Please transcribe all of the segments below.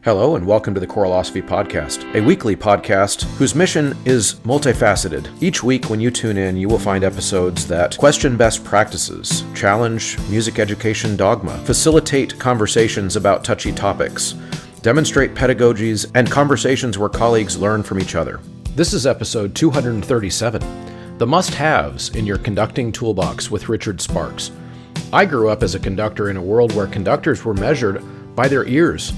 Hello and welcome to the Choralosophy Podcast, a weekly podcast whose mission is multifaceted. Each week when you tune in, you will find episodes that question best practices, challenge music education dogma, facilitate conversations about touchy topics, demonstrate pedagogies, and conversations where colleagues learn from each other. This is episode 237, The Must-Haves in Your Conducting Toolbox with Richard Sparks. I grew up as a conductor in a world where conductors were measured by their ears.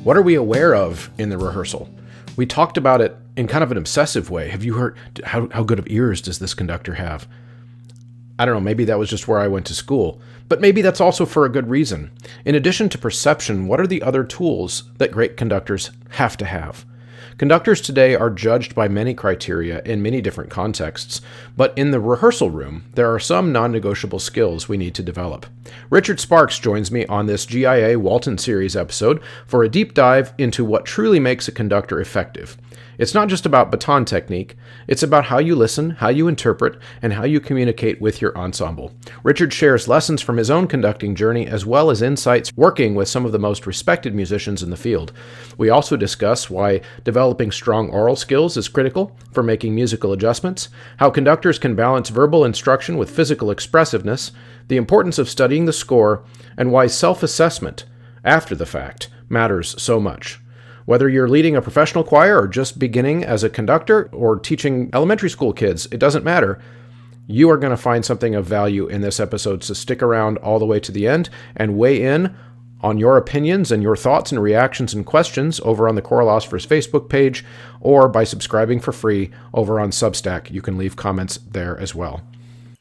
What are we aware of in the rehearsal? We talked about it in kind of an obsessive way. Have you heard how good of ears does this conductor have? I don't know, maybe that was just where I went to school, but maybe that's also for a good reason. In addition to perception, what are the other tools that great conductors have to have? Conductors today are judged by many criteria in many different contexts, but in the rehearsal room, there are some non-negotiable skills we need to develop. Richard Sparks joins me on this GIA Walton Series episode for a deep dive into what truly makes a conductor effective. It's not just about baton technique, it's about how you listen, how you interpret, and how you communicate with your ensemble. Richard shares lessons from his own conducting journey as well as insights working with some of the most respected musicians in the field. We also discuss why developing strong oral skills is critical for making musical adjustments, how conductors can balance verbal instruction with physical expressiveness, the importance of studying the score, and why self-assessment, after the fact, matters so much. Whether you're leading a professional choir or just beginning as a conductor or teaching elementary school kids, it doesn't matter. You are going to find something of value in this episode, so stick around all the way to the end and weigh in on your opinions and your thoughts and reactions and questions over on the Choralosophy's Facebook page or by subscribing for free over on Substack. You can leave comments there as well.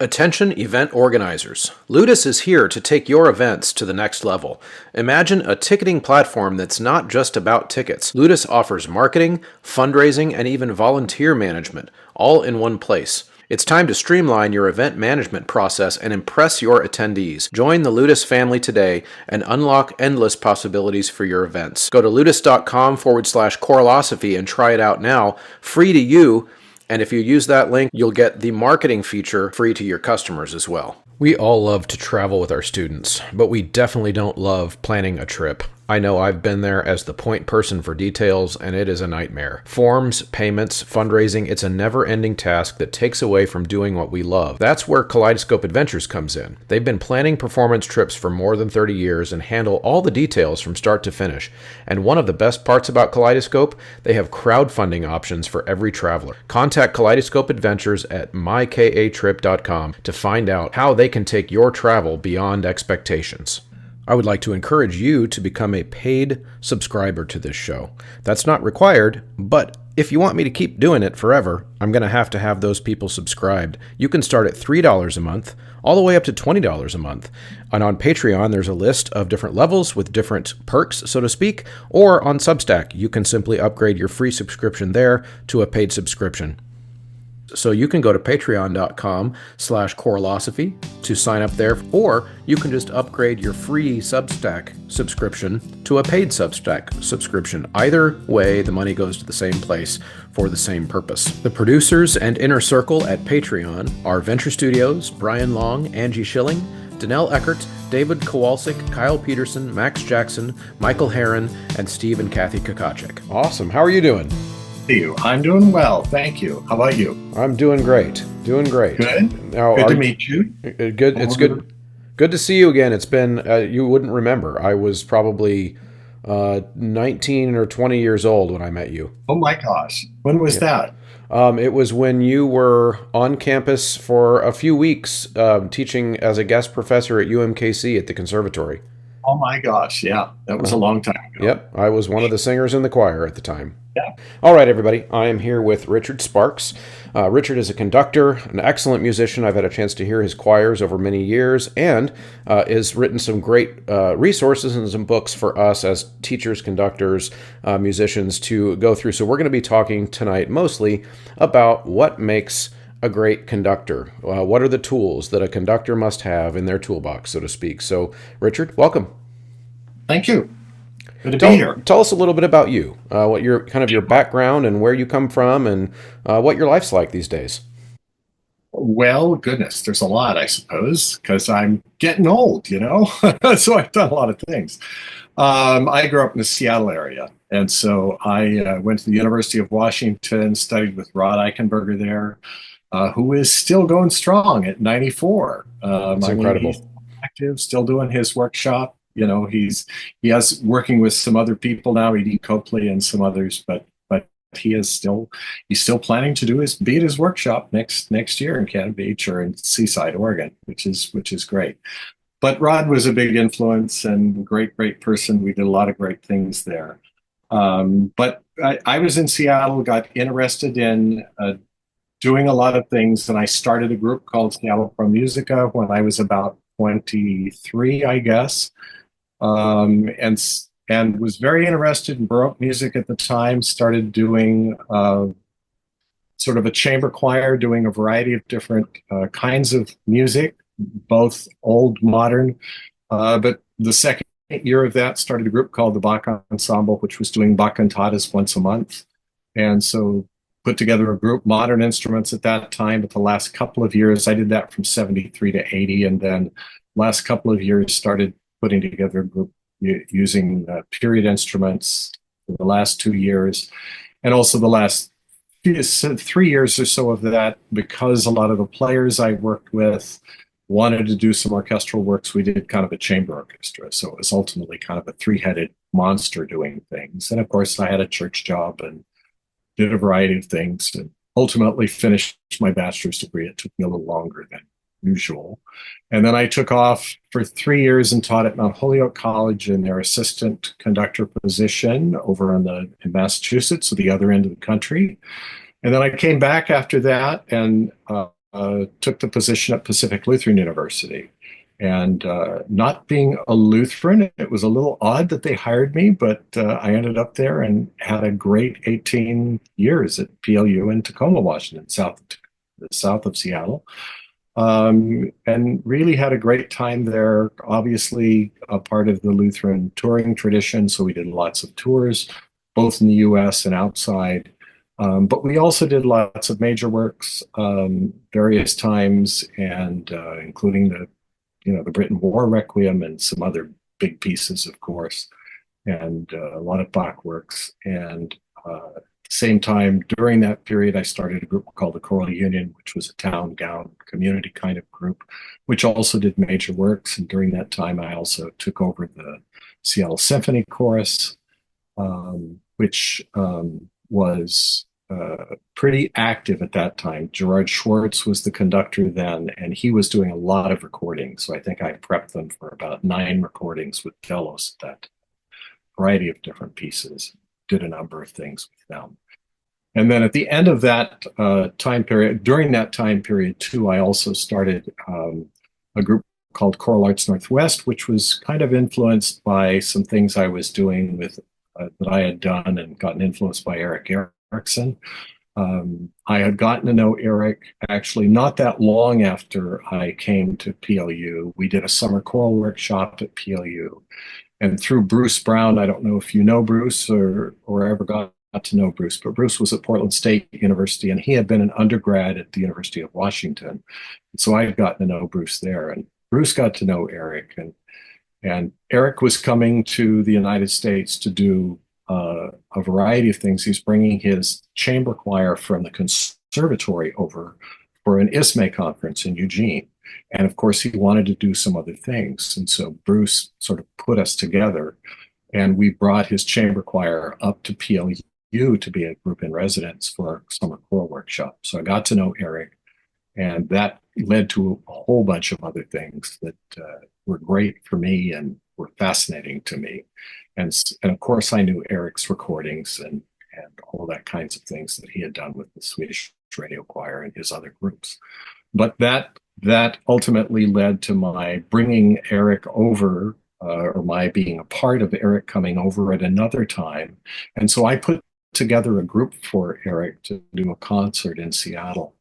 Attention event organizers. Ludus is here to take your events to the next level. Imagine a ticketing platform that's not just about tickets. Ludus offers marketing, fundraising, and even volunteer management, all in one place. It's time to streamline your event management process and impress your attendees. Join the Ludus family today and unlock endless possibilities for your events. Go to ludus.com/Choralosophy and try it out now, free to you. And if you use that link, you'll get the marketing feature free to your customers as well. We all love to travel with our students, but we definitely don't love planning a trip. I know I've been there as the point person for details, and it is a nightmare. Forms, payments, fundraising, it's a never-ending task that takes away from doing what we love. That's where Kaleidoscope Adventures comes in. They've been planning performance trips for more than 30 years and handle all the details from start to finish. And one of the best parts about Kaleidoscope, they have crowdfunding options for every traveler. Contact Kaleidoscope Adventures at mykatrip.com to find out how they can take your travel beyond expectations. I would like to encourage you to become a paid subscriber to this show. That's not required, but if you want me to keep doing it forever, I'm going to have those people subscribed. You can start at $3 a month, all the way up to $20 a month. And on Patreon, there's a list of different levels with different perks, so to speak, or on Substack, you can simply upgrade your free subscription there to a paid subscription. So you can go to patreon.com/Choralosophy to sign up there, or you can just upgrade your free Substack subscription to a paid Substack subscription. Either way, the money goes to the same place for the same purpose. The producers and inner circle at Patreon are Venture Studios, Brian Long, Angie Schilling, Danelle Eckert, David Kowalczyk, Kyle Peterson, Max Jackson, Michael Herron, and Steve and Kathy Kakacek. Awesome. How are you doing? You. I'm doing well, thank you. How about you? I'm doing great. Good. Now, good to meet you. Good. It's good. Good to see you again. It's been. You wouldn't remember. I was probably 19 or 20 years old when I met you. Oh my gosh! When was that? It was when you were on campus for a few weeks, teaching as a guest professor at UMKC at the conservatory. Oh my gosh! Yeah, that was a long time ago. Yep, I was one of the singers in the choir at the time. Yeah. All right, everybody. I am here with Richard Sparks. Richard is a conductor, an excellent musician. I've had a chance to hear his choirs over many years, and has written some great resources and some books for us as teachers, conductors, musicians to go through. So we're going to be talking tonight mostly about what makes a great conductor. What are the tools that a conductor must have in their toolbox, so to speak? So, Richard, welcome. Thank you. Good to be here. Tell us a little bit about you, what your kind of your background and where you come from, and what your life's like these days. Well, goodness, there's a lot, I suppose, because I'm getting old, so I've done a lot of things. I grew up in the Seattle area, and so I went to the University of Washington, studied with Rod Eichenberger there, who is still going strong at 94. That's I mean, he's incredible. active, still doing his workshop. He has working with some other people now, E.D. Copley and some others, but he's still planning to be at his workshop next year in Cannon Beach or in Seaside, Oregon, which is great. But Rod was a big influence and great person. We did a lot of great things there. But I was in Seattle, got interested in doing a lot of things, and I started a group called Seattle Pro Musica when I was about 23, I guess, and was very interested in Baroque music at the time. Started doing sort of a chamber choir, doing a variety of different kinds of music, both old, modern. But the second year of that, started a group called the Bach Ensemble, which was doing Bach cantatas once a month. And so put together a group, modern instruments at that time. But the last couple of years, I did that from 73 to 80. And then last couple of years, started putting together a group using period instruments for the last 2 years. And also the last 3 years or so of that, because a lot of the players I worked with wanted to do some orchestral works, we did kind of a chamber orchestra. So it was ultimately kind of a three-headed monster doing things. And of course, I had a church job and did a variety of things, and ultimately finished my bachelor's degree. It took me a little longer than usual. And then I took off for 3 years and taught at Mount Holyoke College in their assistant conductor position over in Massachusetts, so the other end of the country. And then I came back after that and took the position at Pacific Lutheran University. And not being a Lutheran, it was a little odd that they hired me, but I ended up there and had a great 18 years at PLU in Tacoma, Washington, south of Seattle. And really had a great time there. Obviously, a part of the Lutheran touring tradition, so we did lots of tours, both in the U.S. and outside. But we also did lots of major works, various times, and including the Britain War Requiem and some other big pieces, of course, and a lot of Bach works. And at the same time, during that period, I started a group called the Choral Union, which was a town gown community kind of group, which also did major works. And during that time, I also took over the Seattle Symphony Chorus, which was pretty active at that time. Gerard Schwartz was the conductor then, and he was doing a lot of recordings. So I think I prepped them for about 9 recordings with Delos, that variety of different pieces, did a number of things with them. And then at the end of that time period, during that time period too, I also started a group called Choral Arts Northwest, which was kind of influenced by some things I was doing with that I had done and gotten influenced by Eric Erickson. I had gotten to know Eric actually not that long after I came to PLU. We did a summer choral workshop at PLU. And through Bruce Brown, I don't know if you know Bruce or ever got to know Bruce, but Bruce was at Portland State University, and he had been an undergrad at the University of Washington. And so I had gotten to know Bruce there, and Bruce got to know Eric. And Eric was coming to the United States to do a variety of things. He's bringing his chamber choir from the conservatory over for an ISME conference in Eugene. And of course, he wanted to do some other things. And so Bruce sort of put us together, and we brought his chamber choir up to PLU to be a group in residence for our summer choral workshop. So I got to know Eric, and that led to a whole bunch of other things that were great for me and were fascinating to me. And of course, I knew Eric's recordings and all that kinds of things that he had done with the Swedish Radio Choir and his other groups. But that ultimately led to my bringing Eric over, or my being a part of Eric coming over at another time. And so I put together a group for Eric to do a concert in Seattle.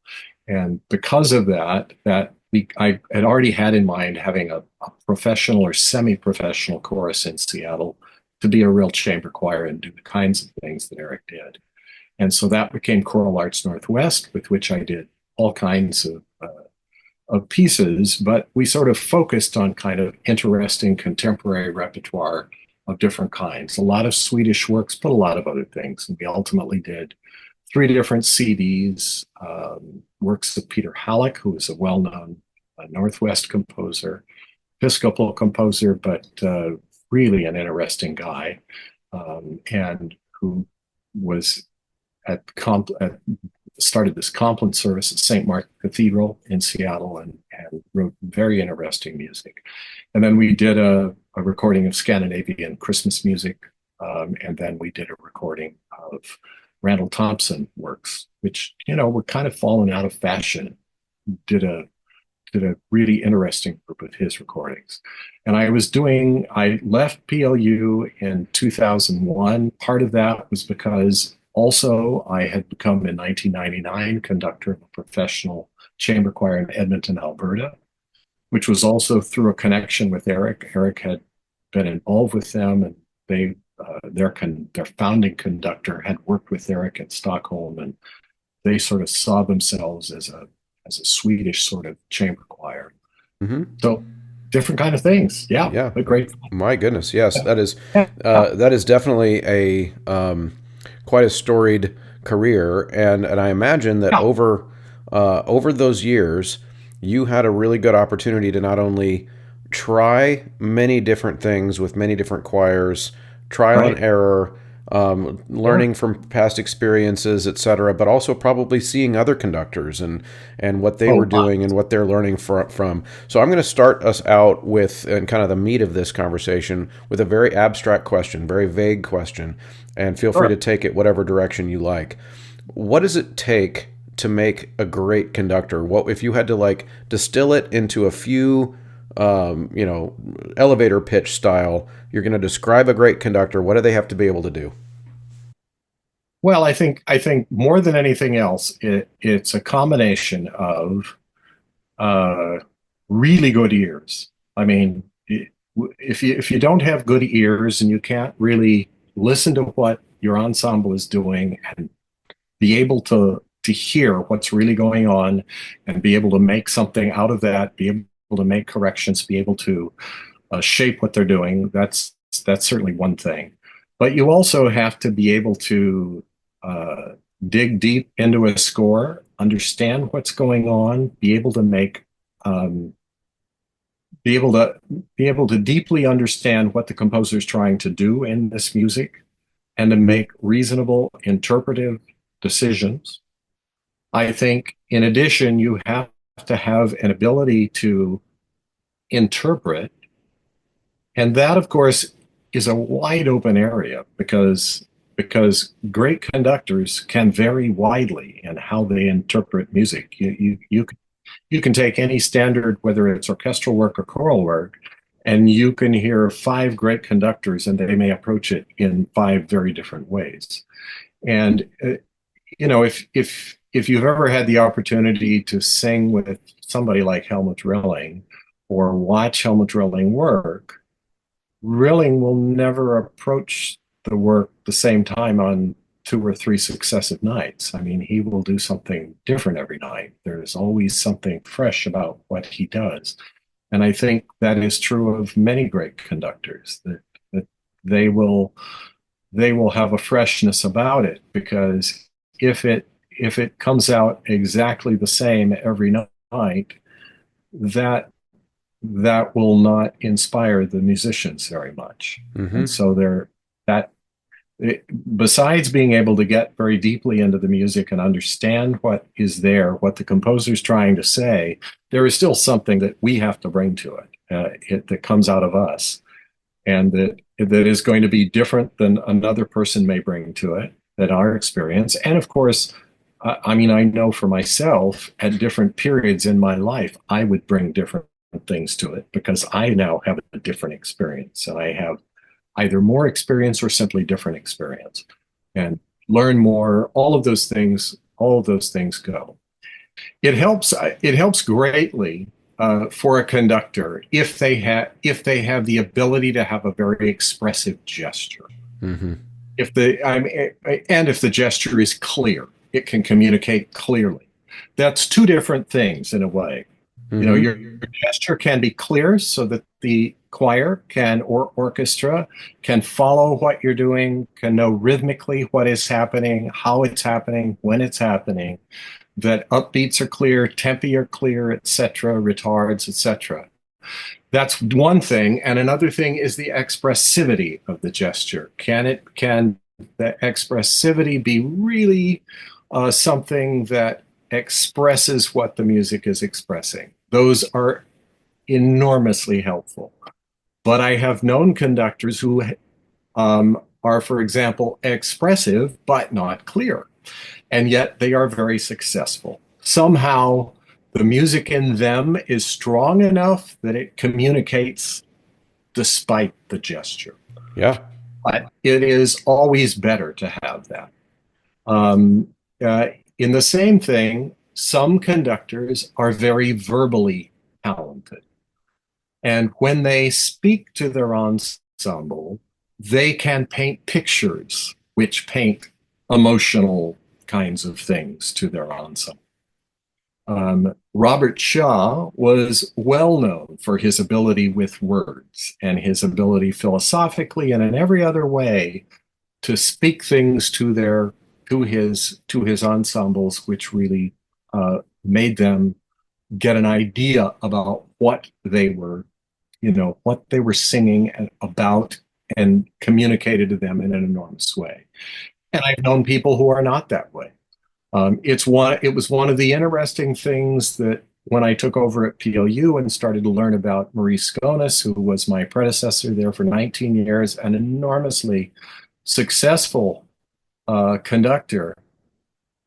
And because of that, I had already had in mind having a professional or semi-professional chorus in Seattle to be a real chamber choir and do the kinds of things that Eric did. And so that became Choral Arts Northwest, with which I did all kinds of of pieces, but we sort of focused on kind of interesting contemporary repertoire of different kinds. A lot of Swedish works, but a lot of other things. And we ultimately did 3 different CDs, works of Peter Halleck, who is a well-known Northwest composer, Episcopal composer, but really an interesting guy, and who was started this Compline service at St. Mark Cathedral in Seattle and wrote very interesting music. And then we did a recording of Scandinavian Christmas music, and then we did a recording of Randall Thompson works, which, were kind of falling out of fashion. Did a really interesting group of his recordings. And I left PLU in 2001. Part of that was because also I had become in 1999 conductor of a professional chamber choir in Edmonton, Alberta, which was also through a connection with Eric. Eric had been involved with them, and their founding conductor had worked with Eric in Stockholm, and they sort of saw themselves as a Swedish sort of chamber choir. Mm-hmm. So different kind of things. Yeah. But great. My goodness. Yes. That is definitely a, quite a storied career. And I imagine that over those years, you had a really good opportunity to not only try many different things with many different choirs, trial and error, learning from past experiences, etc., but also probably seeing other conductors and what they were doing and what they're learning from. So I'm going to start us out with, and kind of the meat of this conversation, with a very abstract question, very vague question, and feel free to take it whatever direction you like. What does it take to make a great conductor? What if you had to distill it into a few elevator pitch style? You're going to describe a great conductor. What do they have to be able to do? Well, I think more than anything else, it's a combination of really good ears. I mean, if you don't have good ears and you can't really listen to what your ensemble is doing and be able to hear what's really going on and be able to make something out of that, be able to make corrections, be able to shape what they're doing, that's certainly one thing. But you also have to be able to dig deep into a score, understand what's going on, be able to deeply understand what the composer is trying to do in this music, and to make reasonable interpretive decisions. I think, in addition, you have to have an ability to interpret, and that, of course, is a wide open area because great conductors can vary widely in how they interpret music. You can take any standard, whether it's orchestral work or choral work, and you can hear 5 great conductors, and they may approach it in 5 very different ways. And if you've ever had the opportunity to sing with somebody like Helmut Rilling or watch Helmut Rilling work, Rilling will never approach the work the same time on 2 or 3 successive nights. I mean, he will do something different every night. There's always something fresh about what he does. And I think that is true of many great conductors, that they will have a freshness about it, because if it comes out exactly the same every night, that will not inspire the musicians very much. Mm-hmm. And so besides being able to get very deeply into the music and understand what is there, what the composer's trying to say, there is still something that we have to bring to it, that comes out of us, and that is going to be different than another person may bring to it, that our experience. And of course, I know for myself, at different periods in my life, I would bring different things to it, because I now have a different experience, and I have either more experience or simply different experience, and learn more. All of those things go. It helps greatly for a conductor if they have the ability to have a very expressive gesture. Mm-hmm. If the gesture is clear, it can communicate clearly. That's 2 different things in a way. Your Mm-hmm. gesture can be clear so that the choir can or orchestra can follow what you're doing, can know rhythmically what is happening, how it's happening, when it's happening, that upbeats are clear, tempi are clear, etc., retards, etc. That's one thing. And another thing is the expressivity of the gesture. Can the expressivity be really something that expresses what the music is expressing? Those are enormously helpful. But I have known conductors who are, for example, expressive but not clear, and yet they are very successful. Somehow, the music in them is strong enough that it communicates despite the gesture. Yeah. But it is always better to have that. Um, uh, in the same thing, some conductors are very verbally talented. And when they speak to their ensemble, they can paint pictures which paint emotional kinds of things to their ensemble. Robert Shaw was well known for his ability with words and his ability philosophically and in every other way to speak things to his ensembles, which really made them get an idea about what they were singing about and communicated to them in an enormous way. And I've known people who are not that way. It was one of the interesting things that when I took over at PLU and started to learn about Maurice Gonis, who was my predecessor there for 19 years, an enormously successful conductor.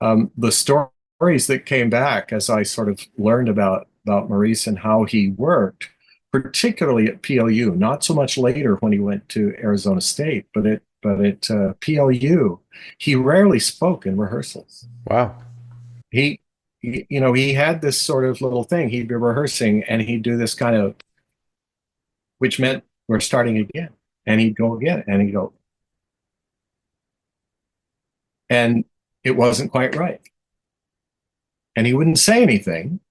The stories that came back as I sort of learned about Maurice and how he worked, particularly at PLU, not so much later when he went to Arizona State, but at PLU, he rarely spoke in rehearsals. Wow. He had this sort of little thing. He'd be rehearsing and he'd do this kind of, which meant we're starting again. And he'd go again and he'd go, and it wasn't quite right. And he wouldn't say anything,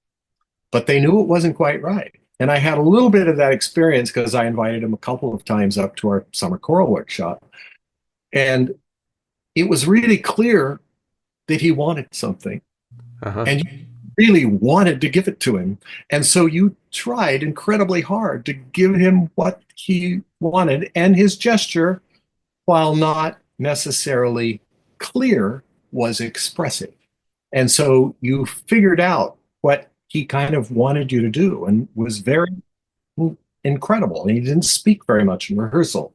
but they knew it wasn't quite right. And I had a little bit of that experience because I invited him a couple of times up to our summer choral workshop. And it was really clear that he wanted something. Uh-huh. And you really wanted to give it to him. And so you tried incredibly hard to give him what he wanted. And his gesture, while not necessarily clear, was expressive. And so you figured out what he kind of wanted you to do and was very incredible. And he didn't speak very much in rehearsal.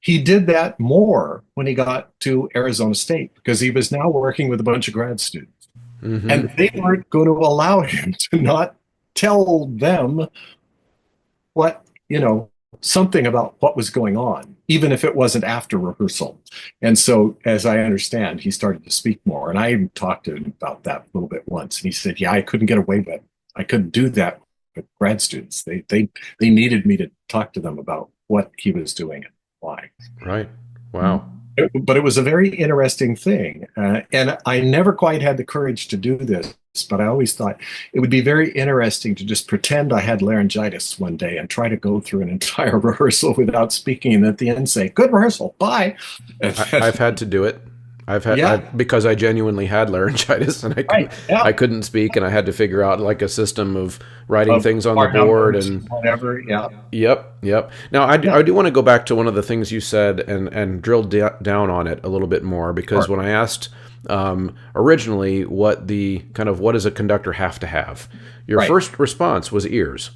He did that more when he got to Arizona State because he was now working with a bunch of grad students. Mm-hmm. And they weren't going to allow him to not tell them something about what was going on, even if it wasn't after rehearsal. And so, as I understand, he started to speak more. And I talked to him about that a little bit once. And he said, yeah, I couldn't get away with it. I couldn't do that with grad students. They needed me to talk to them about what he was doing and why. Right. Wow. But it was a very interesting thing. And I never quite had the courage to do this, but I always thought it would be very interesting to just pretend I had laryngitis one day and try to go through an entire rehearsal without speaking and at the end say, good rehearsal, bye. I've had to do it. Because I genuinely had laryngitis and I couldn't speak and I had to figure out like a system of writing things on the board and whatever. Yeah. Yep. Now I do want to go back to one of the things you said and drill down on it a little bit more because when I asked originally what does a conductor have to have, your first response was ears.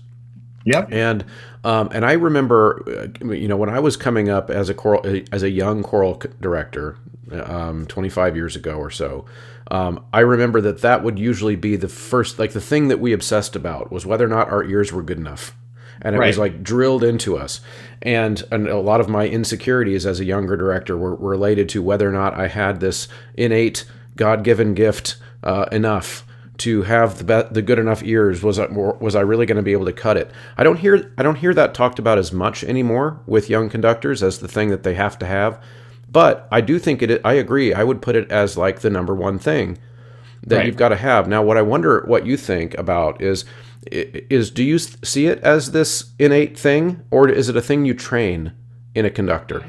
Yep. And I remember, when I was coming up as a young choral director, 25 years ago or so, I remember that would usually be the first, like the thing that we obsessed about was whether or not our ears were good enough. And it was like drilled into us. And a lot of my insecurities as a younger director were related to whether or not I had this innate God-given gift enough to have the good enough ears. Was I really going to be able to cut it? I don't hear that talked about as much anymore with young conductors as the thing that they have to have. But I do think I agree. I would put it as like the number one thing. that you've Right. got to have. Now, what I wonder what you think about is do you see it as this innate thing, or is it a thing you train in a conductor?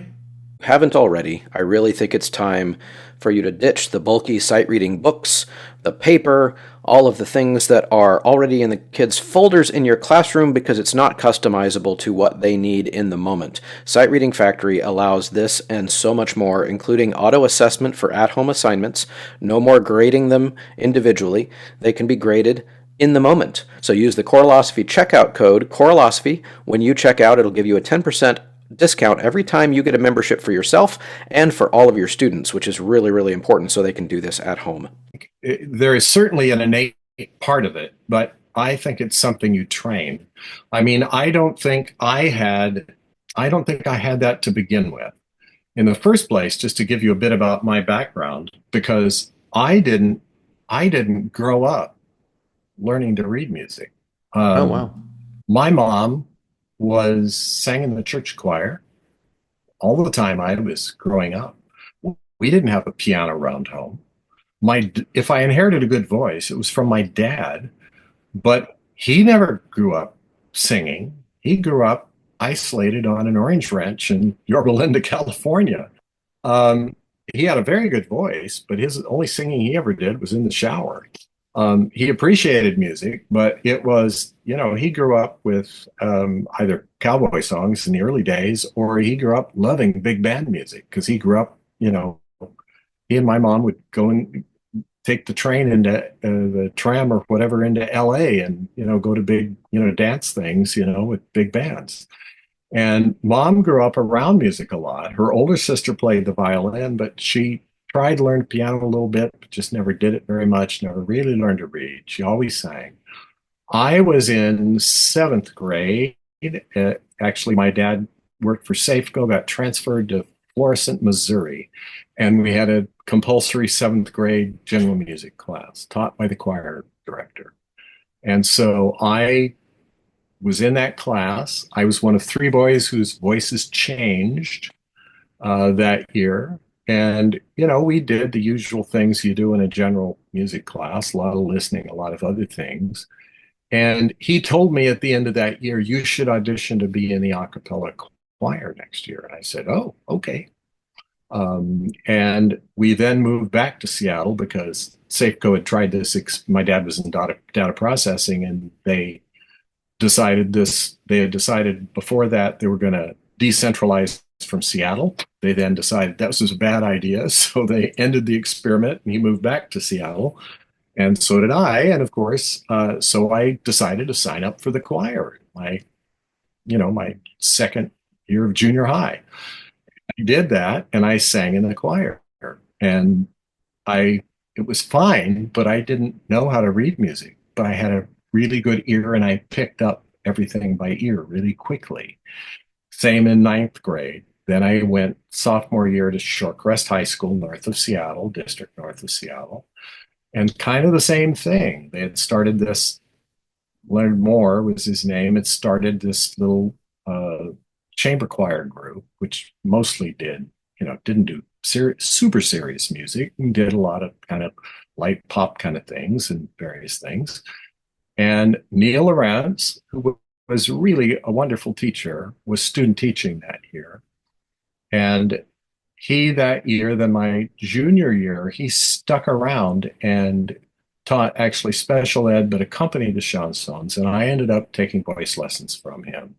Haven't already, I really think it's time for you to ditch the bulky sight reading books, the paper, all of the things that are already in the kids' folders in your classroom because it's not customizable to what they need in the moment. Sight Reading Factory allows this and so much more, including auto assessment for at home assignments, no more grading them individually. They can be graded in the moment. So use the Choralosophy checkout code, Choralosophy. When you check out, it'll give you a 10% discount every time you get a membership for yourself and for all of your students, which is really, really important so they can do this at home. There is certainly an innate part of it, but I think it's something you train. I mean, I don't think I had that to begin with. In the first place, just to give you a bit about my background, because I didn't grow up learning to read music. Oh, Um, wow. my mom was sang in the church choir all the time I was growing up. We didn't have a piano around home. If I inherited a good voice, it was from my dad, but he never grew up singing. He grew up isolated on an orange ranch in Yorba Linda, California. Um, he had a very good voice, but his only singing he ever did was in the shower. He appreciated music, but it was, he grew up with either cowboy songs in the early days, or he grew up loving big band music because he grew up, he and my mom would go and take the train into the tram or whatever into LA and, go to big, dance things, with big bands. And mom grew up around music a lot. Her older sister played the violin, but she tried to learn piano a little bit, but just never did it very much, never really learned to read. She always sang. I was in seventh grade. Actually, my dad worked for Safeco, got transferred to Florissant, Missouri, and we had a compulsory seventh grade general music class taught by the choir director. And so I was in that class. I was one of three boys whose voices changed that year. And, we did the usual things you do in a general music class, a lot of listening, a lot of other things. And he told me at the end of that year, you should audition to be in the a cappella choir next year. And I said, oh, okay. And we then moved back to Seattle because Safeco had tried this. My dad was in data processing, and they had decided before that they were going to decentralize from Seattle. They then decided that was a bad idea. So they ended the experiment and he moved back to Seattle. And so did I. And of course, so I decided to sign up for the choir, my second year of junior high. I did that and I sang in the choir. And it was fine, but I didn't know how to read music. But I had a really good ear and I picked up everything by ear really quickly. Same in ninth grade. Then I went sophomore year to Shorecrest High School, north of Seattle, district north of Seattle. And kind of the same thing. They had started this, Leonard Moore was his name. It started this little chamber choir group, which mostly didn't do super serious music and did a lot of kind of light pop kind of things and various things. And Neil Lawrence, who was really a wonderful teacher, was student teaching that year. And he that year, then my junior year, he stuck around and taught actually special ed, but accompanied the chansons. And I ended up taking voice lessons from him.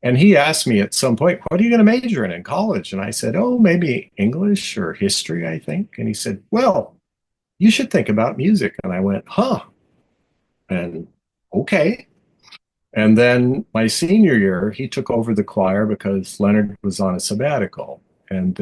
And he asked me at some point, what are you going to major in college? And I said, oh, maybe English or history, I think. And he said, well, you should think about music. And I went, huh. And okay. And then my senior year, he took over the choir because Leonard was on a sabbatical. And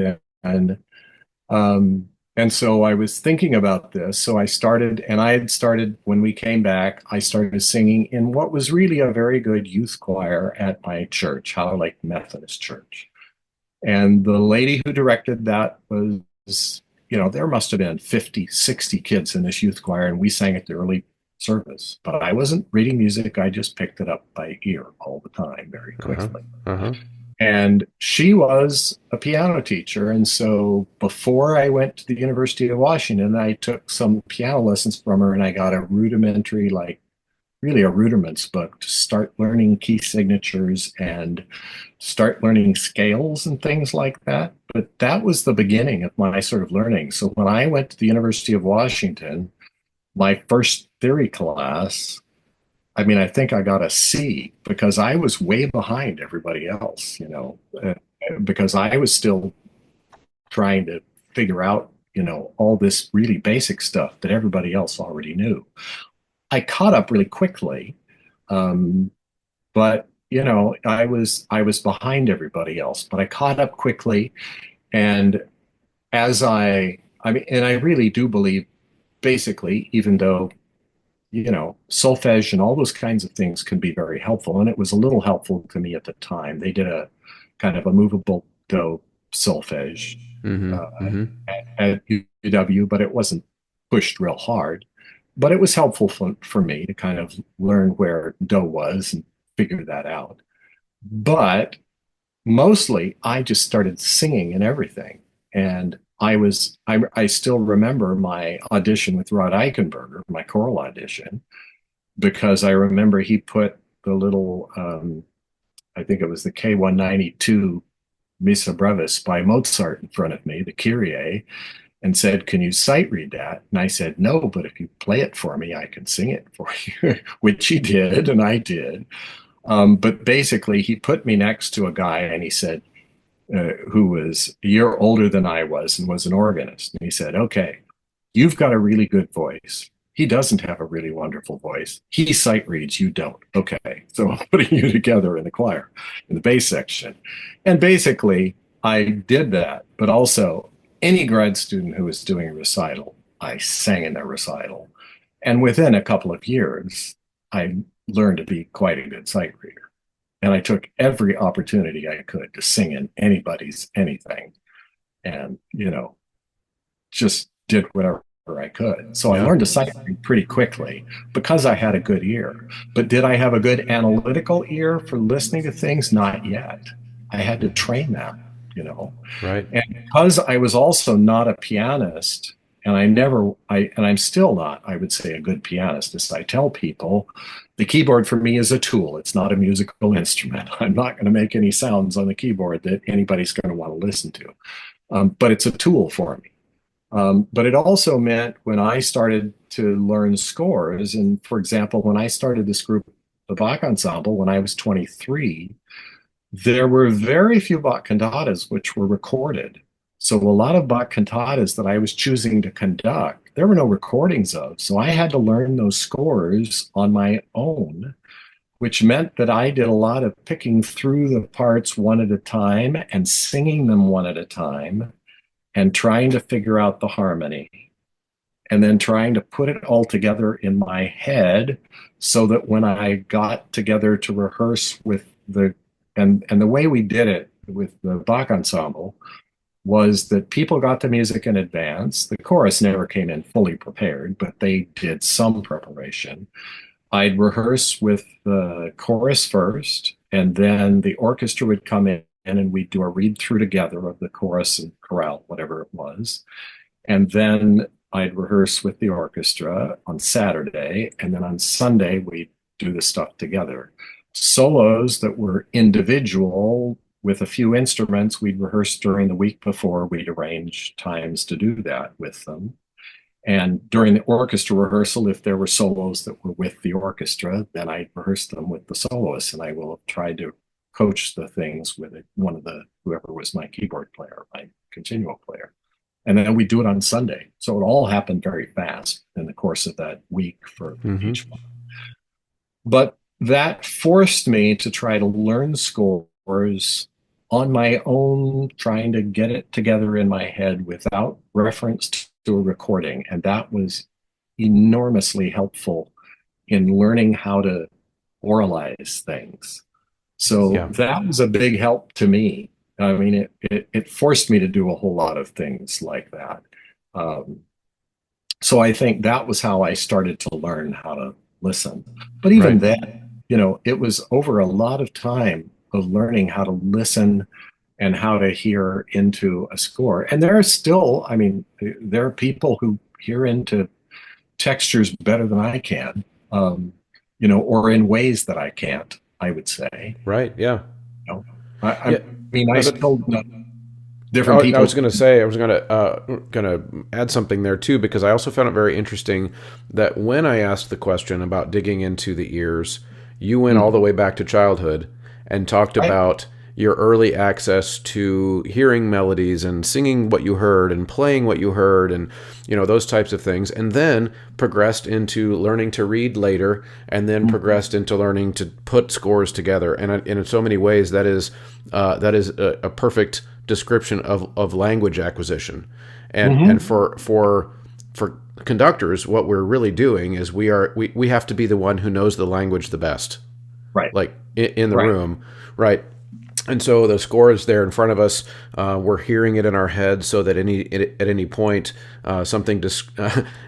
so I was thinking about this. So I had started when we came back, I started singing in what was really a very good youth choir at my church, Hollow Lake Methodist Church. And the lady who directed that was, there must have been 50, 60 kids in this youth choir, and we sang at the early service. But I wasn't reading music. I just picked it up by ear all the time very quickly. Uh-huh. Uh-huh. And she was a piano teacher. And so before I went to the University of Washington, I took some piano lessons from her, and I got a rudimentary, like really a rudiments book to start learning key signatures and start learning scales and things like that. But that was the beginning of my sort of learning. So when I went to the University of Washington, my first theory class, I mean, I think I got a C because I was way behind everybody else, because I was still trying to figure out, all this really basic stuff that everybody else already knew. I caught up really quickly, but I was behind everybody else, but I caught up quickly. And and I really do believe, basically, even though solfege and all those kinds of things can be very helpful. And it was a little helpful to me at the time. They did a kind of a movable do solfege at UW, but it wasn't pushed real hard. But it was helpful for me to kind of learn where do was and figure that out. But mostly I just started singing and everything. And I still remember my audition with Rod Eichenberger, my choral audition, because I remember he put the little, I think it was the K192 Missa Brevis by Mozart in front of me, the Kyrie, and said, "Can you sight read that?" And I said, "No, but if you play it for me, I can sing it for you," which he did, and I did. But basically, he put me next to a guy, and he said, who was a year older than I was and was an organist. And he said, "Okay, you've got a really good voice. He doesn't have a really wonderful voice. He sight reads, you don't. Okay, so I'm putting you together in the choir, in the bass section." And basically, I did that, but also any grad student who was doing a recital, I sang in their recital. And within a couple of years, I learned to be quite a good sight reader. And I took every opportunity I could to sing in anybody's anything, and, just did whatever I could. So I learned to sight read pretty quickly because I had a good ear. But did I have a good analytical ear for listening to things? Not yet. I had to train that, Right. And because I was also not a pianist, and I'm still not, I would say, a good pianist. As I tell people, the keyboard for me is a tool. It's not a musical instrument. I'm not going to make any sounds on the keyboard that anybody's going to want to listen to. But it's a tool for me. But it also meant when I started to learn scores, and for example, when I started this group, the Bach Ensemble, when I was 23, there were very few Bach cantatas which were recorded. So a lot of Bach cantatas that I was choosing to conduct, there were no recordings of. So I had to learn those scores on my own, which meant that I did a lot of picking through the parts one at a time and singing them one at a time and trying to figure out the harmony, and then trying to put it all together in my head so that when I got together to rehearse with and the way we did it with the Bach Ensemble was that people got the music in advance. The chorus never came in fully prepared, but they did some preparation. I'd rehearse with the chorus first, and then the orchestra would come in and we'd do a read through together of the chorus and chorale, whatever it was. And then I'd rehearse with the orchestra on Saturday, and then on Sunday we'd do the stuff together. Solos that were individual with a few instruments, we'd rehearse during the week before. We'd arrange times to do that with them. And during the orchestra rehearsal, if there were solos that were with the orchestra, then I'd rehearse them with the soloists, and I will try to coach the things with whoever was my keyboard player, my continuo player. And then we do it on Sunday. So it all happened very fast in the course of that week for each one. But that forced me to try to learn scores on my own, trying to get it together in my head without reference to a recording. And that was enormously helpful in learning how to oralize things. So that was a big help to me. I mean, it forced me to do a whole lot of things like that. So I think that was how I started to learn how to listen. But even then, it was over a lot of time. of learning how to listen and how to hear into a score. And there are still, I mean, there are people who hear into textures better than I can, or in ways that I can't, I would say. Right. Yeah. You know, I Yeah. mean, I No, still know different I people. was going to say, I was going to add something there too, because I also found it very interesting that when I asked the question about digging into the ears, you went all the way back to childhood and talked Right. about your early access to hearing melodies and singing what you heard and playing what you heard and those types of things, and then progressed into learning to read later, and then progressed into learning to put scores together. And in so many ways, that is a perfect description of language acquisition. And Mm-hmm. for conductors, what we're really doing is we have to be the one who knows the language the best, Right. like in the Right. room, right? And so the score is there in front of us. We're hearing it in our head, so that at any point something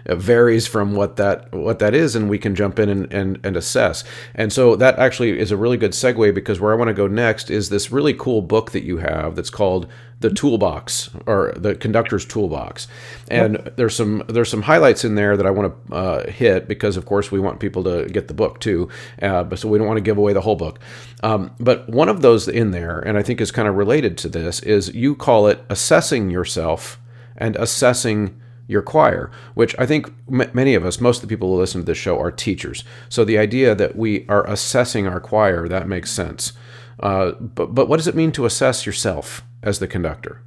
varies from what that is, and we can jump in and assess. And so that actually is a really good segue, because where I want to go next is this really cool book that you have that's called the Toolbox, or the Conductor's Toolbox. And Yep. there's some highlights in there that I want to hit, because of course we want people to get the book too, but so we don't want to give away the whole book. But one of those in there, and I think is kind of related to this, is you call it assessing yourself and assessing your choir, which I think many of us, most of the people who listen to this show, are teachers. So the idea that we are assessing our choir, that makes sense. But what does it mean to assess yourself as the conductor?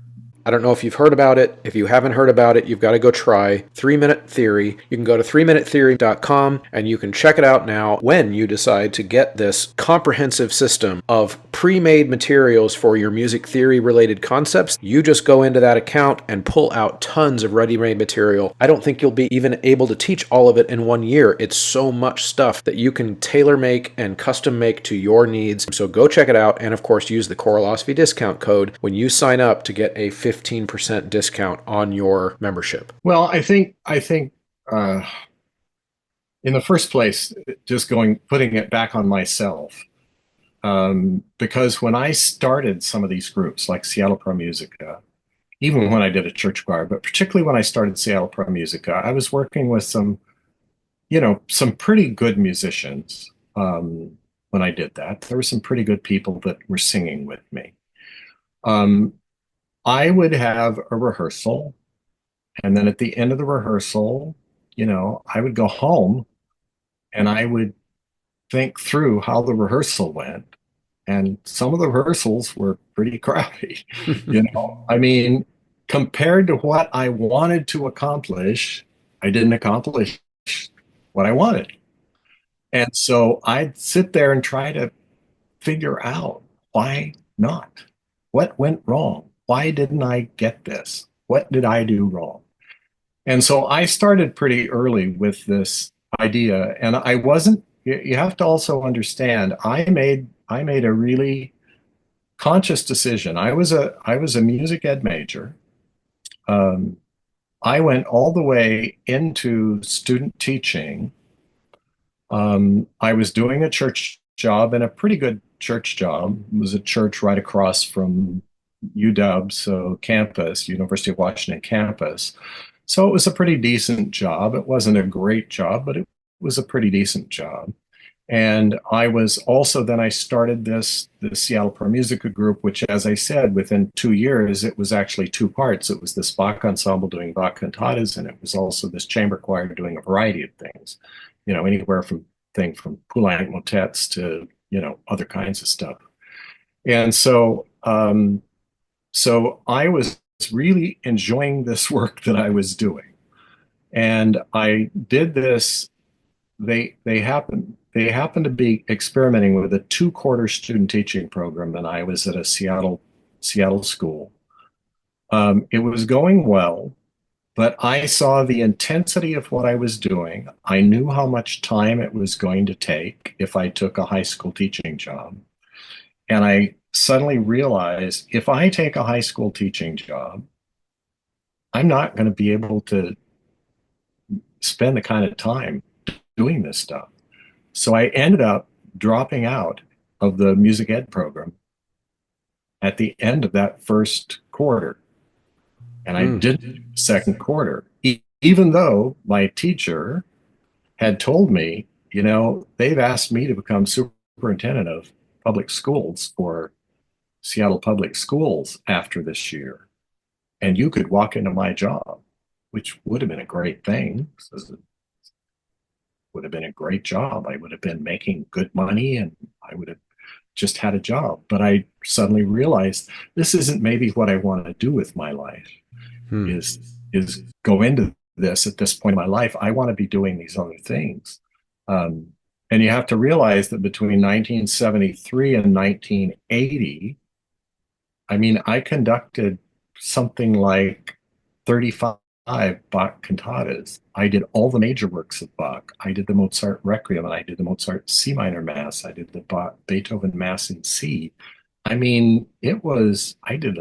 I don't know if you've heard about it. If you haven't heard about it, you've got to go try 3-Minute Theory. You can go to 3minutetheory.com and you can check it out now when you decide to get this comprehensive system of pre-made materials for your music theory related concepts. You just go into that account and pull out tons of ready-made material. I don't think you'll be even able to teach all of it in 1 year. It's so much stuff that you can tailor make and custom make to your needs. So go check it out, and of course use the Choralosophy discount code when you sign up to get a 15% discount on your membership. Well, I think uh, in the first place, just putting it back on myself, because when I started some of these groups like Seattle Pro Musica, even when I did a church choir, but particularly when I started Seattle Pro Musica, I was working with some pretty good musicians. When I did that, there were some pretty good people that were singing with me. Um, I would have a rehearsal, and then at the end of the rehearsal, I would go home and I would think through how the rehearsal went. And some of the rehearsals were pretty crappy. I mean, compared to what I wanted to accomplish, I didn't accomplish what I wanted. And so I'd sit there and try to figure out why not? What went wrong? Why didn't I get this? What did I do wrong? And so I started pretty early with this idea. And I wasn't, you have to also understand, I made a really conscious decision. I was a music ed major. Um, I went all the way into student teaching. I was doing a church job, and a pretty good church job. It was a church right across from UW, so campus, University of Washington campus. So it was a pretty decent job. It wasn't a great job, but it was a pretty decent job. And I was also, then I started the Seattle Pro Musica group, which, as I said, within 2 years, it was actually two parts. It was this Bach ensemble doing Bach cantatas, and it was also this chamber choir doing a variety of things, anywhere from Poulenc motets to, other kinds of stuff. And so I was really enjoying this work that I was doing. And I did this. They happened to be experimenting with a 2-quarter student teaching program, and I was at a Seattle school. It was going well, but I saw the intensity of what I was doing. I knew how much time it was going to take if I took a high school teaching job. And I suddenly realized, if I take a high school teaching job, I'm not going to be able to spend the kind of time doing this stuff. So I ended up dropping out of the music ed program at the end of that first quarter. And I didn't do the second quarter, even though my teacher had told me, they've asked me to become superintendent of public schools for Seattle Public Schools after this year. And you could walk into my job, which would have been a great thing. Would have been a great job. I would have been making good money and I would have just had a job. But I suddenly realized this isn't maybe what I want to do with my life. Is go into this at this point in my life. I want to be doing these other things. And you have to realize that between 1973 and 1980, I mean, I conducted something like 35 Bach cantatas. I did all the major works of Bach. I did the Mozart Requiem, and I did the Mozart C minor Mass. I did the Beethoven Mass in C. I mean, I did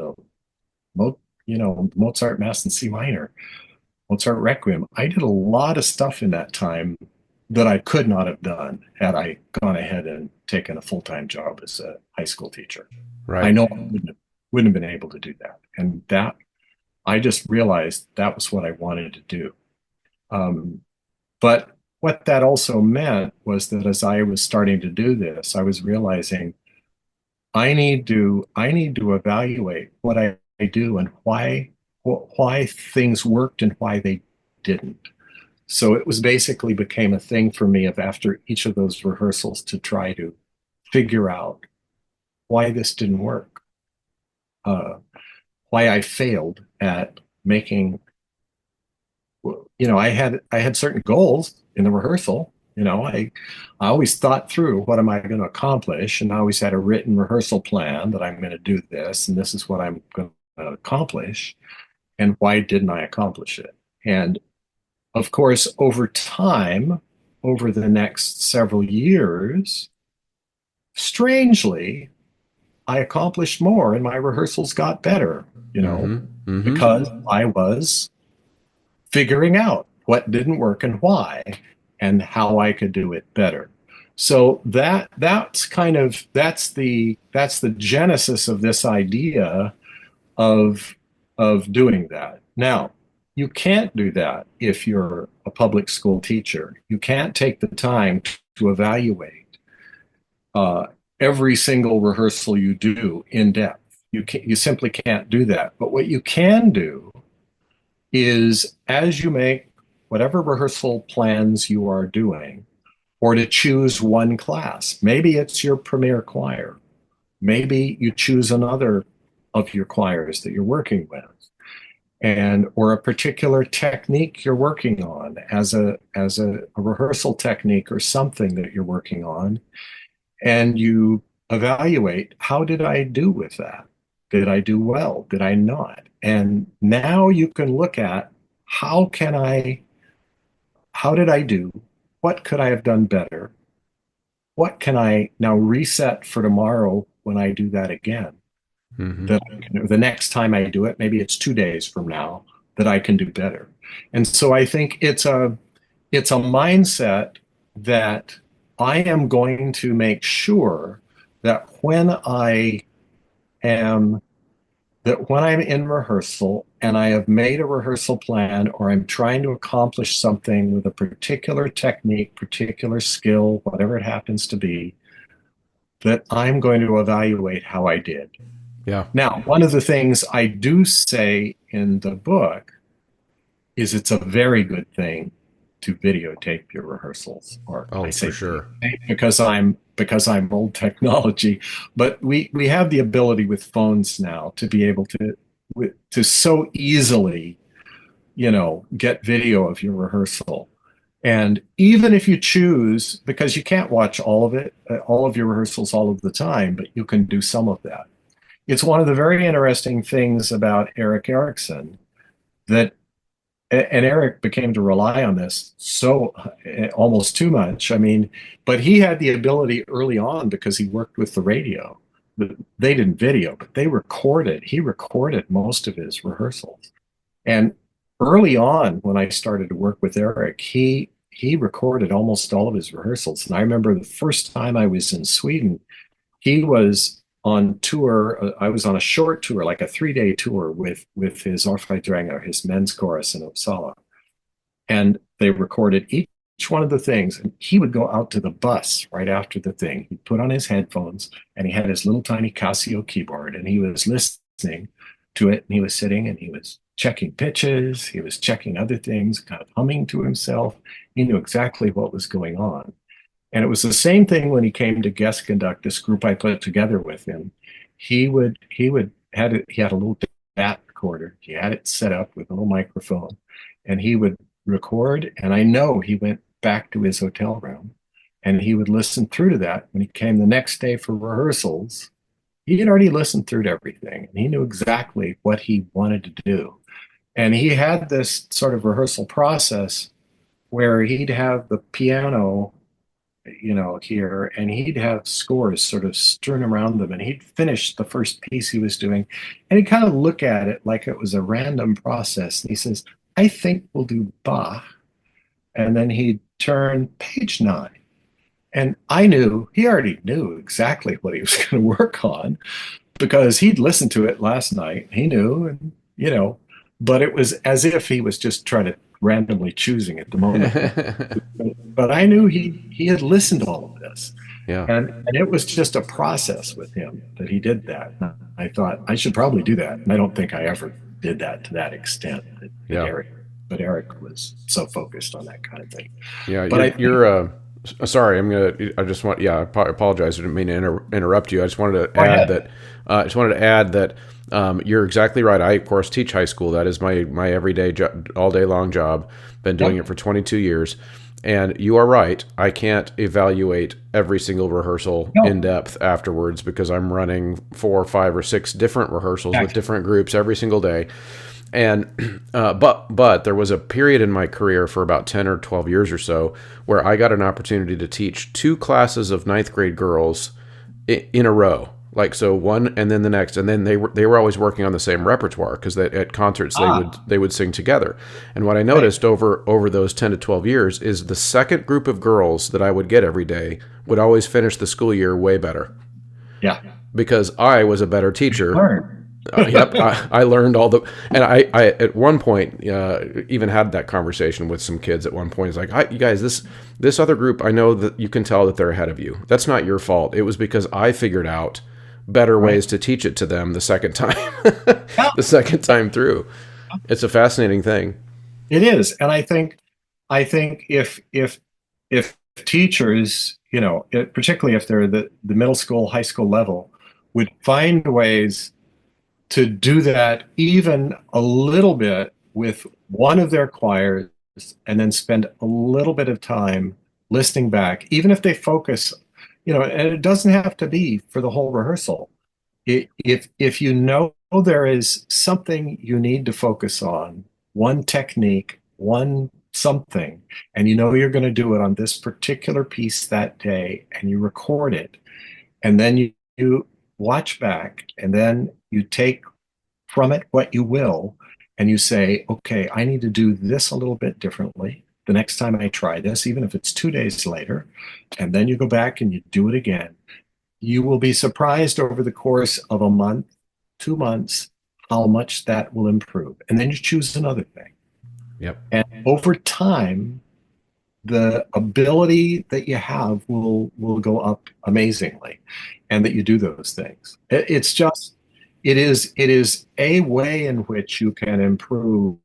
Mozart Mass in C minor, Mozart Requiem. I did a lot of stuff in that time that I could not have done had I gone ahead and taken a full-time job as a high school teacher. Right. I know I wouldn't have been able to do that. And that, I just realized that was what I wanted to do. But what that also meant was that as I was starting to do this, I was realizing I need to evaluate what I do and why things worked and why they didn't. So it was basically became a thing for me of after each of those rehearsals to try to figure out why this didn't work, why I failed at making. I had certain goals in the rehearsal. I always thought through what am I going to accomplish, and I always had a written rehearsal plan that I'm going to do this, and this is what I'm going to accomplish, and why didn't I accomplish it? And of course, over time, over the next several years, strangely, I accomplished more and my rehearsals got better, because I was figuring out what didn't work and why and how I could do it better. So that's the genesis of this idea of doing that. Now, you can't do that if you're a public school teacher. You can't take the time to evaluate every single rehearsal you do in depth. You simply can't do that. But what you can do is, as you make whatever rehearsal plans you are doing, or to choose one class, maybe it's your premier choir, maybe you choose another of your choirs that you're working with, or a particular technique you're working on as a rehearsal technique or something that you're working on, and you evaluate, how did I do with that? Did I do well? Did I not? And now you can look at how did I do? What could I have done better? What can I now reset for tomorrow when I do that again? That the next time I do it, maybe it's 2 days from now, that I can do better. And so I think it's a mindset that I am going to make sure that when I'm in rehearsal and I have made a rehearsal plan, or I'm trying to accomplish something with a particular technique, particular skill, whatever it happens to be, that I'm going to evaluate how I did. Yeah. Now, one of the things I do say in the book is it's a very good thing to videotape your rehearsals, or I say for sure, because I'm old technology, but we have the ability with phones now to be able to so easily, get video of your rehearsal. And even if you choose, because you can't watch all of it, all of your rehearsals all of the time, but you can do some of that. It's one of the very interesting things about Eric Erickson and Eric became to rely on this so almost too much. I mean, but he had the ability early on because he worked with the radio. They didn't video, but they recorded. He recorded most of his rehearsals. And early on, when I started to work with Eric, he recorded almost all of his rehearsals. And I remember the first time I was in Sweden, he was on tour. I was on a short tour, like a 3-day tour with his Orfejdränger, his men's chorus in Uppsala, and they recorded each one of the things. And he would go out to the bus right after the thing. He'd put on his headphones, and he had his little tiny Casio keyboard, and he was listening to it. And he was sitting, and he was checking pitches. He was checking other things, kind of humming to himself. He knew exactly what was going on. And it was the same thing when he came to guest conduct this group I put together with him. He had a little DAT recorder. He had it set up with a little microphone, and he would record. And I know he went back to his hotel room, and he would listen through to that. When he came the next day for rehearsals, he had already listened through to everything, and he knew exactly what he wanted to do. And he had this sort of rehearsal process where he'd have the piano, here, and he'd have scores sort of strewn around them, and he'd finish the first piece he was doing, and he'd kind of look at it like it was a random process. And he says, I think we'll do Bach. And then he'd turn page 9. And I knew he already knew exactly what he was going to work on because he'd listened to it last night. He knew, and but it was as if he was just trying to randomly choosing at the moment. But I knew he had listened to all of this. Yeah. And it was just a process with him that he did that. And I thought I should probably do that. And I don't think I ever did that to that extent. Yeah. But Eric was so focused on that kind of thing. Yeah. But you're sorry. I apologize. I didn't mean to interrupt you. I just wanted to add that, you're exactly right. I, of course, teach high school. That is my everyday all day long job. Been doing it for 22 years. And you are right. I can't evaluate every single rehearsal in depth afterwards because I'm running 4 or 5 or 6 different rehearsals with different groups every single day. And but there was a period in my career for about 10 or 12 years or so where I got an opportunity to teach 2 classes of 9th grade girls in a row. Like, so one and then the next, and then they were always working on the same repertoire because at concerts they would sing together. And what I noticed over those 10 to 12 years is the second group of girls that I would get every day would always finish the school year way better. Yeah, because I was a better teacher. Yep, I learned all the, and I at one point even had that conversation with some kids. At one point, it's like, you guys, this other group, I know that you can tell that they're ahead of you. That's not your fault. It was because I figured out better ways to teach it to them the second time, the second time through. It's a fascinating thing. It is, and I think if teachers, particularly if they're the middle school, high school level, would find ways to do that even a little bit with one of their choirs and then spend a little bit of time listening back, even if they focus, and it doesn't have to be for the whole rehearsal. If you know there is something you need to focus on, one technique, one something, and you're going to do it on this particular piece that day, and you record it, and then you watch back, and then you take from it what you will, and you say, okay, I need to do this a little bit differently the next time I try this, even if it's 2 days later, and then you go back and you do it again. You will be surprised over the course of a month, 2 months, how much that will improve. And then you choose another thing. Yep. And over time, the ability that you have will go up amazingly, and that you do those things. It is a way in which you can improve.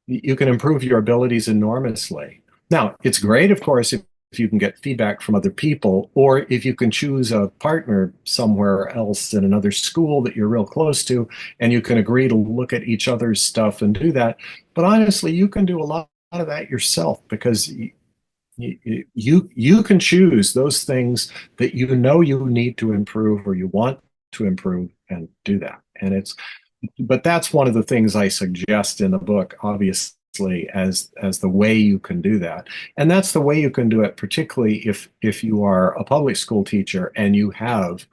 You can improve your abilities enormously. Now, it's great, of course, if you can get feedback from other people, or if you can choose a partner somewhere else in another school that you're real close to, and you can agree to look at each other's stuff and do that. But honestly, you can do a lot of that yourself because you can choose those things that you need to improve or you want to improve and do that. But that's one of the things I suggest in the book, obviously, as the way you can do that. And that's the way you can do it, particularly if you are a public school teacher and you have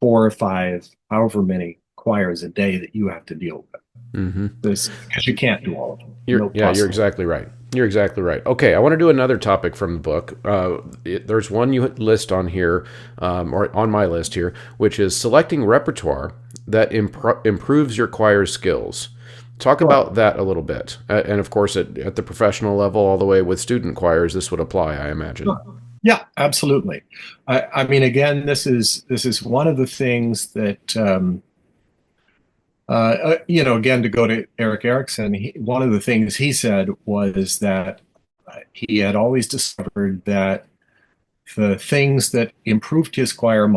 4 or 5, however many choirs a day that you have to deal with. Mm-hmm. Because you can't do all of them. You're exactly right. You're exactly right. Okay, I want to do another topic from the book. There's one you list on here, or on my list here, which is selecting repertoire that improves your choir's skills. Talk Sure. about that a little bit. And of course, at the professional level, all the way with student choirs, this would apply, I imagine. Sure. Yeah, absolutely. I mean, again, this is one of the things that again, to go to Eric Erickson, one of the things he said was that he had always discovered that the things that improved his choirs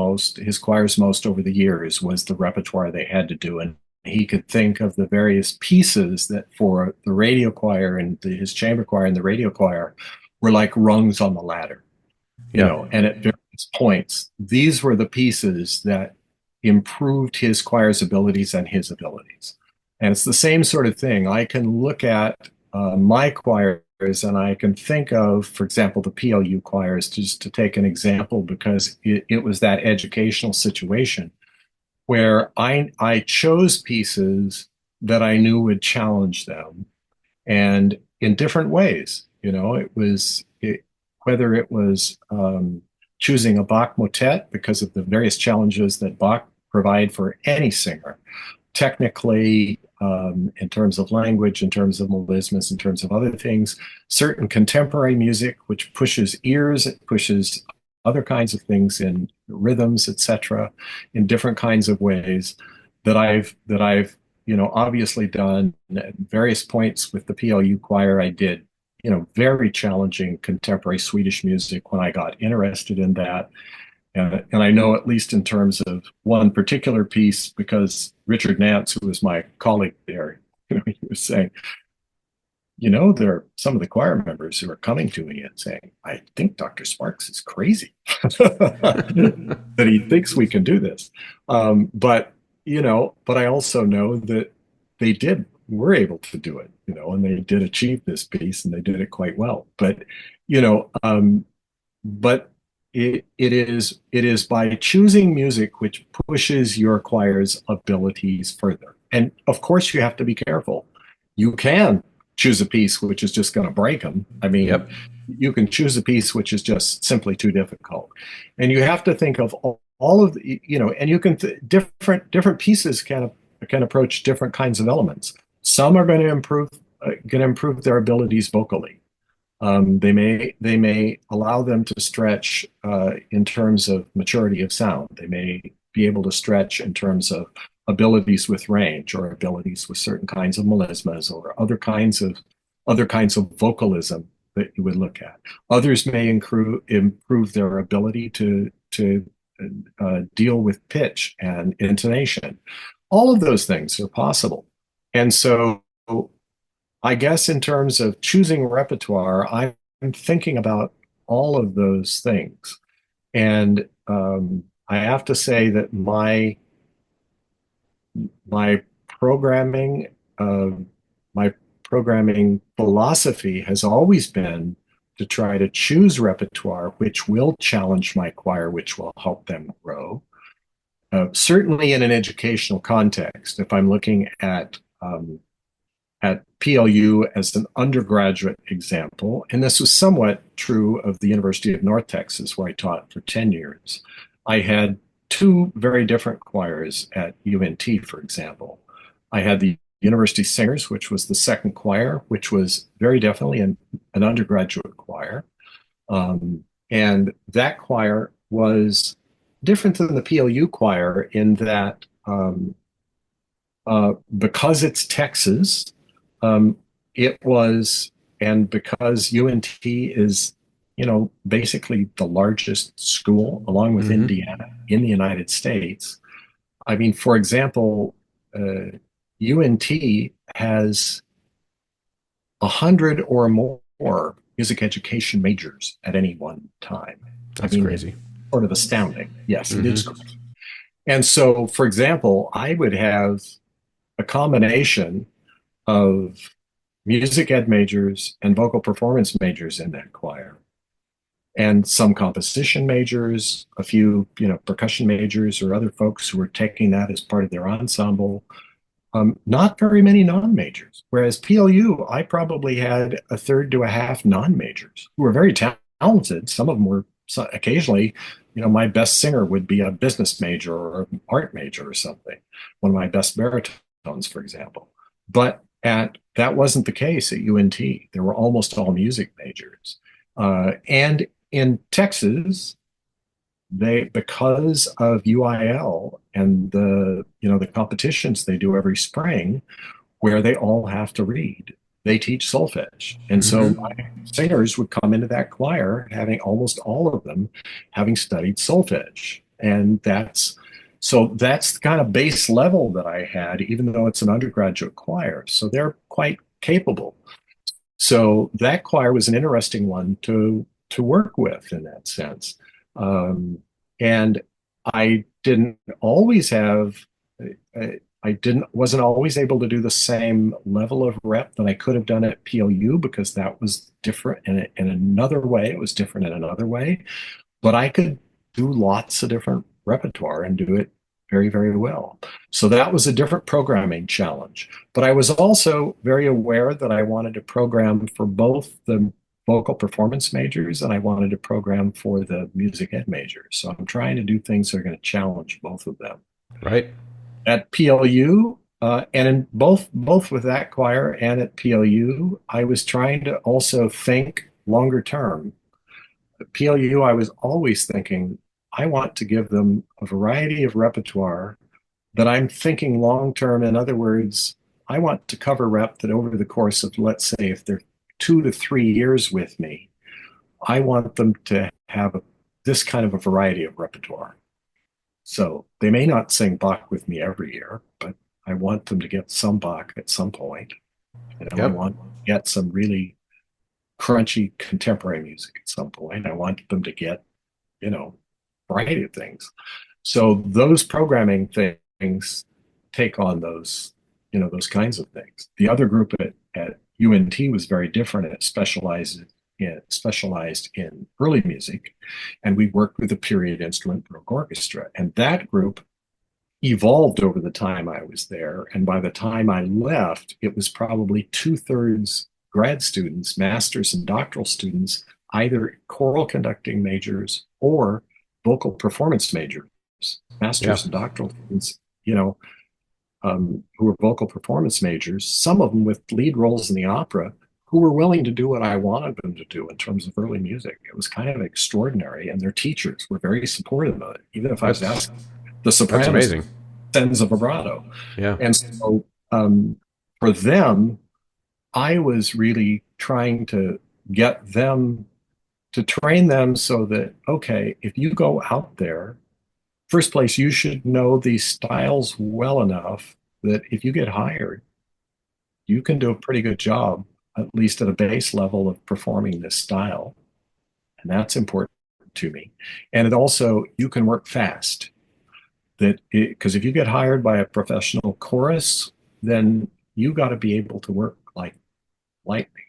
most over the years was the repertoire they had to do. And he could think of the various pieces that for the radio choir and his chamber choir and the radio choir were like rungs on the ladder, Yeah. and at various points, these were the pieces that improved his choir's abilities and his abilities. And it's the same sort of thing. I can look at my choirs and I can think of, for example, the PLU choirs, just to take an example, because it was that educational situation where I chose pieces that I knew would challenge them and in different ways. Whether it was choosing a Bach motet because of the various challenges that Bach provide for any singer, technically, in terms of language, in terms of melismas, in terms of other things, certain contemporary music, which pushes ears, it pushes other kinds of things in rhythms, etc., in different kinds of ways that I've obviously done at various points with the PLU choir. I did very challenging contemporary Swedish music when I got interested in that. And I know, at least in terms of one particular piece, because Richard Nance, who was my colleague there, he was saying, there are some of the choir members who are coming to me and saying, I think Dr. Sparks is crazy that he thinks we can do this. But I also know that were able to do it, and they did achieve this piece and they did it quite well. But it is by choosing music which pushes your choir's abilities further. And of course, you have to be careful. You can choose a piece which is just going to break them. I mean, Yep. you can choose a piece which is just simply too difficult, and you have to think of all of the, and you can different pieces can approach different kinds of elements. Some are going to improve their abilities vocally. They may allow them to stretch in terms of maturity of sound. They may be able to stretch in terms of abilities with range or abilities with certain kinds of melismas or other kinds of vocalism that you would look at. Others may improve their ability to deal with pitch and intonation. All of those things are possible. And so I guess in terms of choosing repertoire, I'm thinking about all of those things. And I have to say that my programming uh, my programming philosophy has always been to try to choose repertoire which will challenge my choir, which will help them grow. Certainly in an educational context, if I'm looking at PLU as an undergraduate example, and this was somewhat true of the University of North Texas, where I taught for 10 years. I had two very different choirs at UNT, for example. I had the University Singers, which was the second choir, which was very definitely an undergraduate choir. And that choir was different than the PLU choir in that because it's Texas, it was, and because UNT is, basically the largest school along with Mm-hmm. Indiana in the United States. I mean, for example, UNT has 100 or more music education majors at any one time. I That's mean, it's crazy. sort of astounding. Yes, it is. Mm-hmm. And so, for example, I would have a combination of music ed majors and vocal performance majors in that choir, and some composition majors, a few, percussion majors or other folks who were taking that as part of their ensemble. Not very many non-majors. Whereas PLU, I probably had a third to a half non-majors who were very talented. Some of them were occasionally, my best singer would be a business major or an art major or something. One of my best baritones, for example. But that wasn't the case at UNT. There were almost all music majors. And in Texas, because of UIL and the competitions they do every spring where they all have to read, they teach solfege. And so my singers would come into that choir having almost all of them having studied solfege. And that's the kind of base level that I had, even though it's an undergraduate choir. So they're quite capable. So that choir was an interesting one to work with in that sense. And I didn't always have, wasn't always able to do the same level of rep that I could have done at PLU because that was different in another way. It was different in another way, but I could do lots of different repertoire and do it very, very well. So that was a different programming challenge. But I was also very aware that I wanted to program for both the vocal performance majors and I wanted to program for the music ed majors. So I'm trying to do things that are going to challenge both of them. Right. At PLU, and in both with that choir and at PLU, I was trying to also think longer term. At PLU, I was always thinking, I want to give them a variety of repertoire that I'm thinking long term. In other words, I want to cover rep that over the course of, let's say, if they're 2 to 3 years with me, I want them to have this kind of a variety of repertoire. So they may not sing Bach with me every year, but I want them to get some Bach at some point. And I want to get some really crunchy contemporary music at some point. I want them to get, variety of things. So those programming things take on those kinds of things. The other group at UNT was very different. It specialized in early music, and we worked with a period instrument Baroque orchestra. And that group evolved over the time I was there. And by the time I left, it was probably 2/3 grad students, masters and doctoral students, either choral conducting majors or vocal performance majors, masters and doctoral students, who were vocal performance majors, some of them with lead roles in the opera, who were willing to do what I wanted them to do in terms of early music. It was kind of extraordinary, and their teachers were very supportive of it, even if I was asking the soprano amazing. Sends a vibrato. Yeah. And so for them, I was really trying to get them to train them so that, okay, if you go out there, first place, you should know these styles well enough that if you get hired, you can do a pretty good job, at least at a base level, of performing this style. And that's important to me. And it also, you can work fast. Because if you get hired by a professional chorus, then you got to be able to work like lightning,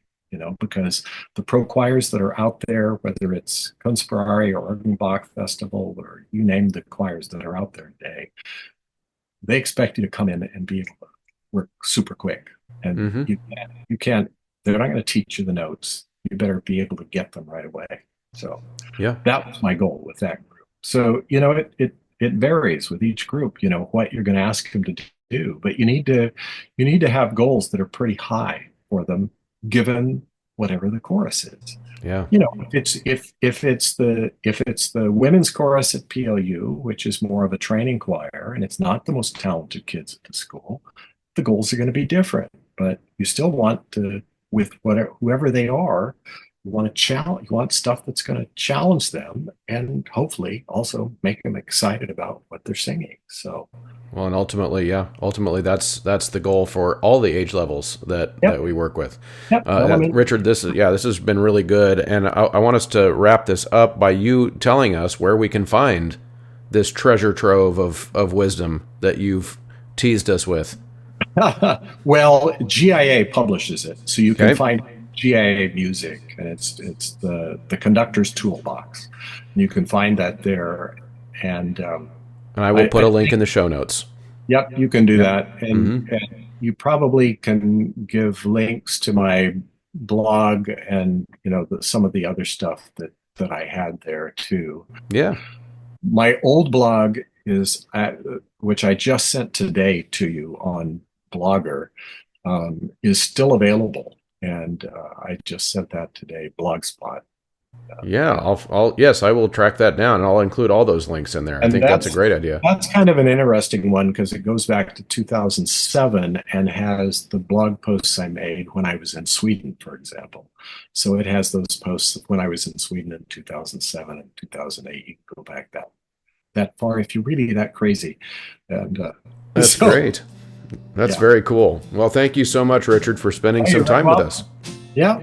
because the pro choirs that are out there, whether it's Kunstferrari or Bach Festival, or you name the choirs that are out there today, they expect you to come in and be able to work super quick. And you can't, they're not going to teach you the notes. You better be able to get them right away. So that was my goal with that group. So, it varies with each group, what you're going to ask them to do, but you need to have goals that are pretty high for them, given whatever the chorus is. Yeah. If it's the women's chorus at PLU, which is more of a training choir, and it's not the most talented kids at the school, the goals are going to be different. But you still want to, with whoever they are, you want to challenge. You want stuff that's going to challenge them, and hopefully also make them excited about what they're singing. So, well, and ultimately, that's the goal for all the age levels that we work with. Richard, this has been really good, and I want us to wrap this up by you telling us where we can find this treasure trove of wisdom that you've teased us with. Well, GIA publishes it, so you can find GIA music, and it's the Conductors toolbox. And you can find that there, and I will put a link in the show notes. Yep, you can do Yep. that. Hmm. And you probably can give links to my blog and, some of the other stuff that I had there too. Yeah. My old blog which I just sent today to you on Blogger, is still available. And I just sent that today, Blogspot. Yeah, And yes, I will track that down and I'll include all those links in there. I and think that's a that's great idea. that's kind of an interesting one because it goes back to 2007 and has the blog posts I made when I was in Sweden, for example. So it has those posts when I was in Sweden in 2007 and 2008. You can go back that far if you're really that crazy. And That's so, great. That's yeah. very cool. Well, thank you so much, Richard, for spending Oh, some you're very time with welcome. us. Yeah,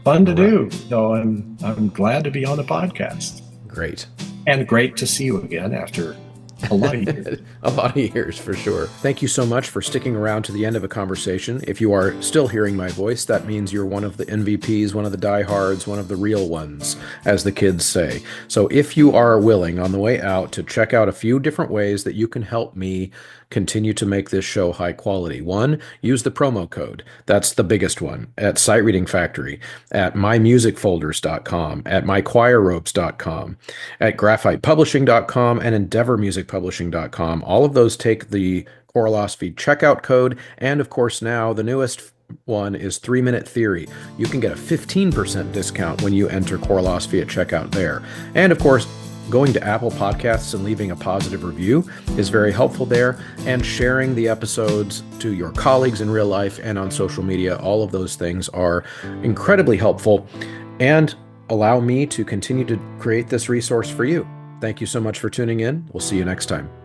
fun to All right. do. So I'm glad to be on the podcast, Great. and great to see you again after a lot of years. A lot of years for sure. Thank you so much for sticking around to the end of a conversation. If you are still hearing my voice, that means you're one of the MVPs, one of the diehards, one of the real ones, as the kids say. So if you are willing on the way out to check out a few different ways that you can help me continue to make this show high quality. One, use the promo code. That's the biggest one at Sight Reading Factory, at mymusicfolders.com, at mychoirropes.com, at graphitepublishing.com, and endeavormusicpublishing.com. All of those take the Choralosophy checkout code. And of course, now the newest one is 3-Minute Theory. You can get a 15% discount when you enter Choralosophy at checkout there. And of course, going to Apple Podcasts and leaving a positive review is very helpful there, and sharing the episodes to your colleagues in real life and on social media. All of those things are incredibly helpful and allow me to continue to create this resource for you. Thank you so much for tuning in. We'll see you next time.